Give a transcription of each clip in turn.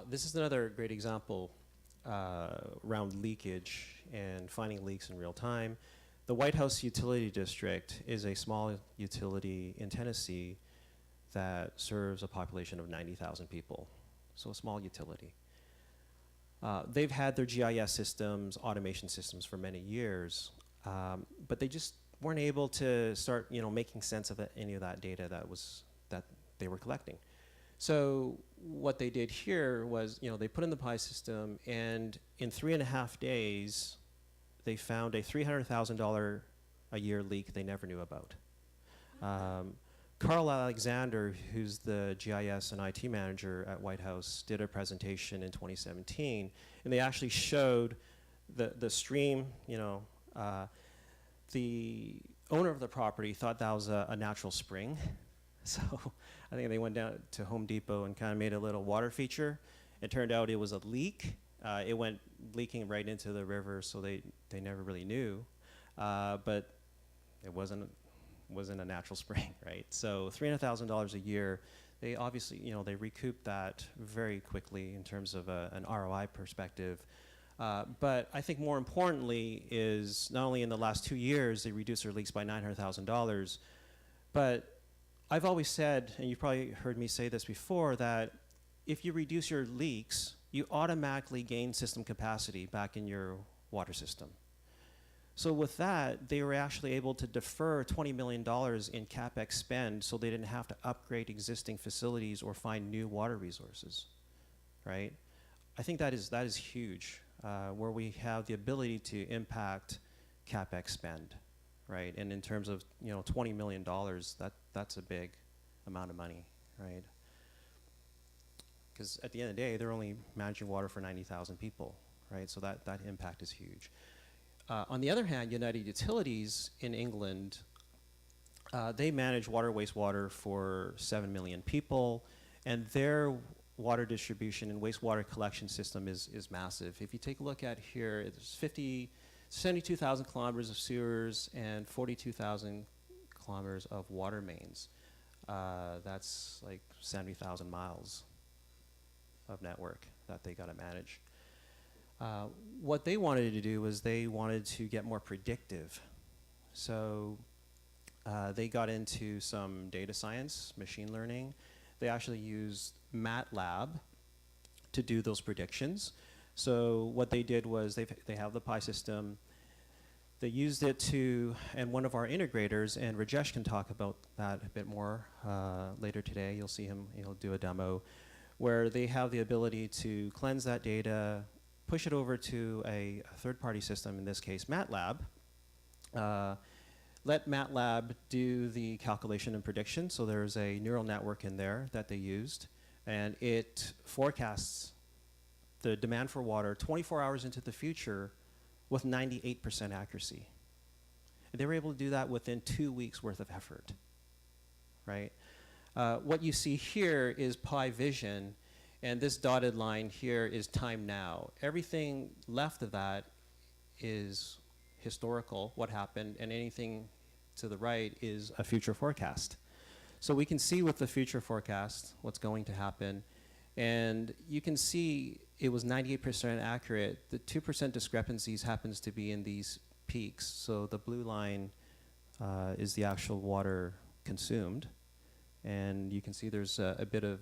This is another great example around leakage and finding leaks in real time. The White House Utility District is a small utility in Tennessee that serves a population of 90,000 people, so a small utility. They've had their GIS systems, automation systems for many years, but they just weren't able to start, making sense of any of that data that they were collecting. So what they did here was, they put in the PI system, and in 3.5 days, they found a $300,000 a year leak they never knew about. Carl Alexander, who's the GIS and IT manager at White House, did a presentation in 2017, and they actually showed the stream. The owner of the property thought that was a natural spring, so I think they went down to Home Depot and kind of made a little water feature. It turned out it was a leak. It went leaking right into the river, so they never really knew, but it wasn't a natural spring, right? So $300,000 a year, they obviously, they recouped that very quickly in terms of an ROI perspective. But I think more importantly is not only in the last 2 years, they reduced their leaks by $900,000, but I've always said, and you've probably heard me say this before, that if you reduce your leaks, you automatically gain system capacity back in your water system. So with that, they were actually able to defer $20 million in CapEx spend, so they didn't have to upgrade existing facilities or find new water resources, right? I think that is huge, where we have the ability to impact CapEx spend, right? And in terms of $20 million, that's a big amount of money, right? Because at the end of the day, they're only managing water for 90,000 people, right? So that impact is huge. On the other hand, United Utilities in England, they manage water, wastewater for 7 million people, and their water distribution and wastewater collection system is massive. If you take a look at here, it's 72,000 kilometers of sewers and 42,000 kilometers of water mains. That's like 70,000 miles of network that they got to manage. What they wanted to do was they wanted to get more predictive. So they got into some data science, machine learning. They actually used MATLAB to do those predictions. So what they did was they have the PI system. They used it to, and one of our integrators, and Rajesh can talk about that a bit more later today. You'll see him, he'll do a demo, where they have the ability to cleanse that data, push it over to a third-party system, in this case MATLAB, let MATLAB do the calculation and prediction. So there's a neural network in there that they used, and it forecasts the demand for water 24 hours into the future with 98% accuracy. And they were able to do that within 2 weeks worth of effort, right? What you see here is Pi Vision, and this dotted line here is time now. Everything left of that is historical, what happened, and anything to the right is a future forecast. So we can see with the future forecast what's going to happen, and you can see it was 98% accurate. The 2% discrepancies happens to be in these peaks. So the blue line is the actual water consumed, and you can see there's a bit of,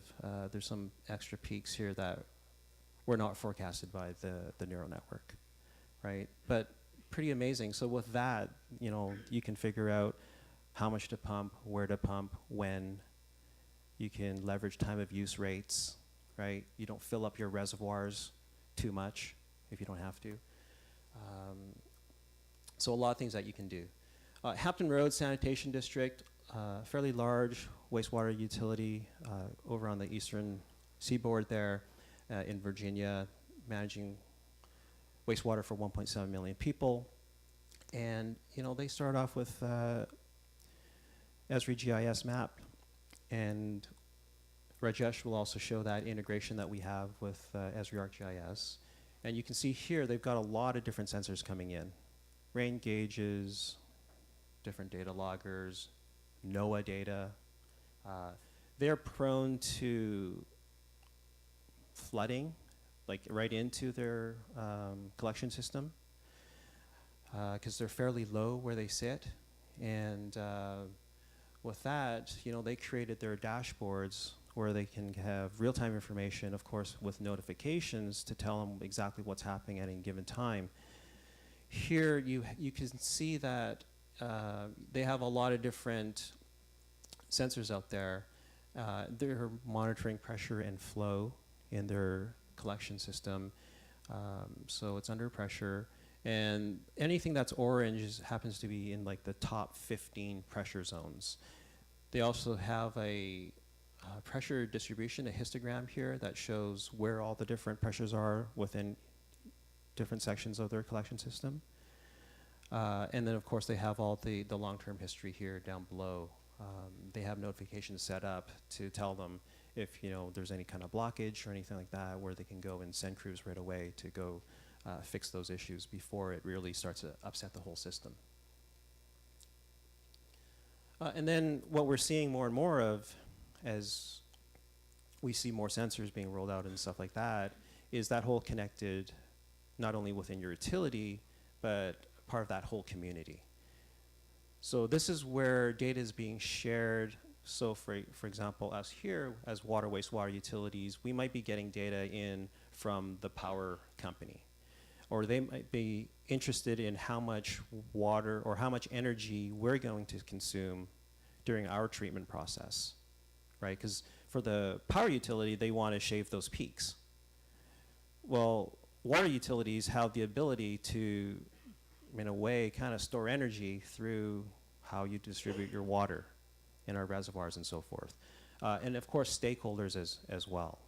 there's some extra peaks here that were not forecasted by the neural network, right? But pretty amazing. So with that, you can figure out how much to pump, where to pump, when. You can leverage time of use rates, right? You don't fill up your reservoirs too much if you don't have to. So a lot of things that you can do. Hampton Roads Sanitation District, fairly large wastewater utility over on the eastern seaboard there in Virginia, managing wastewater for 1.7 million people. And they start off with Esri GIS map, and Rajesh will also show that integration that we have with Esri ArcGIS. And you can see here they've got a lot of different sensors coming in. Rain gauges, different data loggers, NOAA data. They're prone to flooding, like right into their collection system, because they're fairly low where they sit. And with that, they created their dashboards where they can have real-time information, of course, with notifications to tell them exactly what's happening at any given time. Here, you can see that they have a lot of different sensors out there. They're monitoring pressure and flow in their collection system, so it's under pressure. And anything that's orange happens to be in like the top 15 pressure zones. They also have a pressure distribution, a histogram here that shows where all the different pressures are within different sections of their collection system. And then of course they have all the long-term history here down below. They have notifications set up to tell them if there's any kind of blockage or anything like that, where they can go and send crews right away to go fix those issues before it really starts to upset the whole system. And then what we're seeing more and more of, as we see more sensors being rolled out and stuff like that, is that whole connected, not only within your utility, but part of that whole community. So this is where data is being shared. So for example, us here as water, wastewater utilities, we might be getting data in from the power company, or they might be interested in how much water or how much energy we're going to consume during our treatment process, right? Because for the power utility, they want to shave those peaks. Well, water utilities have the ability to, in a way, kind of store energy through how you distribute your water in our reservoirs and so forth. And of course, stakeholders as well,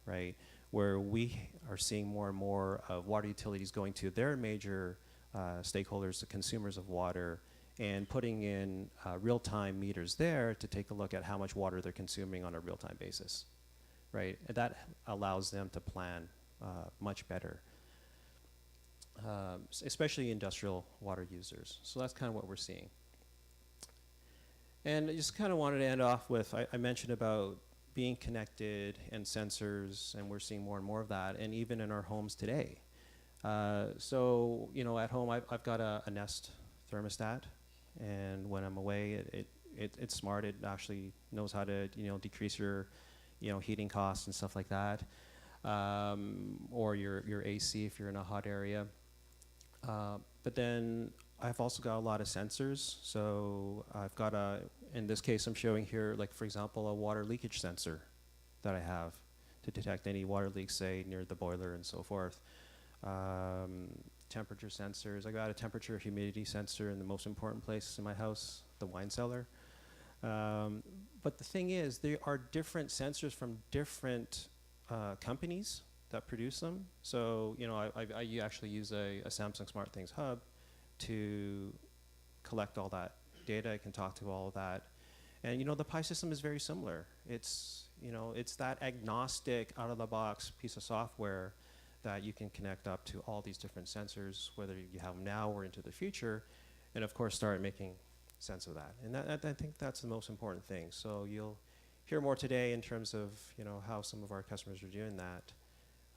right? Where we are seeing more and more of water utilities going to their major stakeholders, the consumers of water, and putting in real-time meters there to take a look at how much water they're consuming on a real-time basis, right? And that allows them to plan much better, especially industrial water users. So that's kind of what we're seeing. And I just kind of wanted to end off with, I mentioned about being connected and sensors, and we're seeing more and more of that, and even in our homes today. So, at home, I've got a Nest thermostat, and when I'm away, it's smart. It actually knows how to, decrease your, heating costs and stuff like that, or your AC if you're in a hot area. But then I've also got a lot of sensors. So I've got in this case I'm showing here, like for example, a water leakage sensor that I have to detect any water leaks, say near the boiler and so forth. Temperature sensors. I got a temperature humidity sensor in the most important place in my house, the wine cellar. But the thing is, there are different sensors from different companies that produce them. So, I actually use a Samsung SmartThings hub to collect all that data. I can talk to all of that. And, the Pi system is very similar. It's, it's that agnostic, out-of-the-box piece of software that you can connect up to all these different sensors, whether you have them now or into the future, and of course start making sense of that. And I think that's the most important thing. So you'll hear more today in terms of how some of our customers are doing that.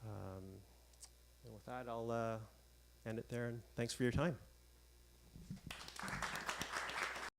And with that, I'll end it there, and thanks for your time.